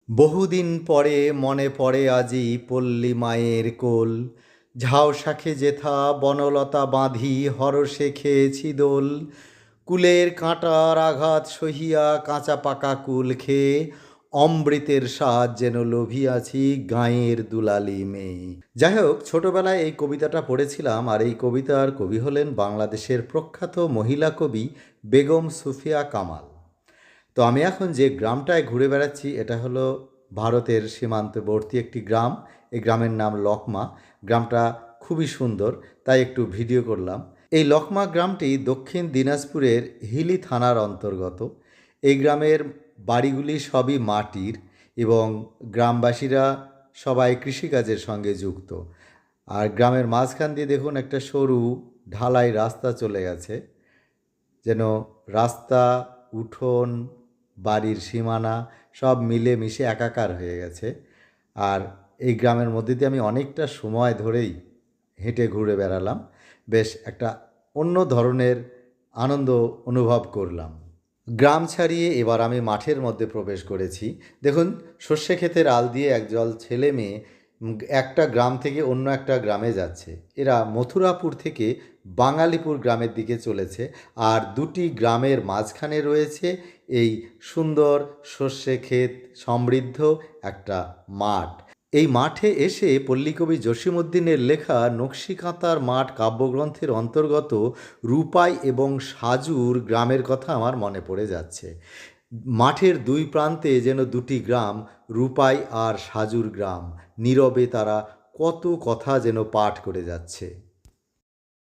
বহুদিন পরে মনে পড়ে আজি পল্লী মায়ের কোল। ঝাউ শাখে যেথা বনলতা বাঁধি হরষে খেয়েছি দোল। কুলের কাঁটার আঘাত সহিয়া কাঁচা পাকা কুল খেয়ে অমৃতের স্বাদ যেন লোভিয়াছি গাঁয়ের দুলালি মেয়ে। যাই হোক, ছোটবেলায় এই কবিতাটা পড়েছিলাম, আর এই কবিতার কবি হলেন বাংলাদেশের প্রখ্যাত মহিলা কবি বেগম সুফিয়া কামাল। তো আমি এখন যে গ্রামটায় ঘুরে বেড়াচ্ছি এটা হলো ভারতের সীমান্তবর্তী একটি গ্রাম। এই গ্রামের নাম লকমা। গ্রামটা খুবই সুন্দর, তাই একটু ভিডিও করলাম। এই লকমা গ্রামটি দক্ষিণ দিনাজপুরের হিলি থানার অন্তর্গত। এই গ্রামের বাড়িগুলি সবই মাটির এবং গ্রামবাসীরা সবাই কৃষিকাজের সঙ্গে যুক্ত। আর গ্রামের মাঝখান দিয়ে দেখুন একটা সরু ঢালাই রাস্তা চলে গেছে, যেন রাস্তা, উঠোন, বাড়ির সীমানা সব মিলে মিশে একাকার হয়ে গেছে। আর এই গ্রামের মধ্যে দিয়ে আমি অনেকটা সময় ধরেই হেঁটে ঘুরে বেড়ালাম। বেশ একটা অন্য ধরনের আনন্দ অনুভব করলাম। গ্রাম ছাড়িয়ে এবার আমি মাঠের মধ্যে প্রবেশ করেছি। দেখুন, সর্ষে ক্ষেতের আল দিয়ে একদল ছেলে মেয়ে একটা গ্রাম থেকে অন্য একটা গ্রামে যাচ্ছে। এরা মথুরাপুর থেকে বাঙালিপুর গ্রামের দিকে চলেছে। আর দুটি গ্রামের মাঝখানে রয়েছে এই সুন্দর সর্ষে ক্ষেত সমৃদ্ধ একটা মাঠ। এই মাঠে এসে পল্লীকবি জসীমউদ্দীনের লেখা নকশিকাঁতার মাঠ কাব্যগ্রন্থের অন্তর্গত রূপাই এবং সাজুর গ্রামের কথা আমার মনে পড়ে যাচ্ছে। মাঠের দুই প্রান্তে যেন দুটি গ্রাম, রূপাই আর সাজুর গ্রাম। নীরবে তারা কত কথা যেন পাঠ করে যাচ্ছে।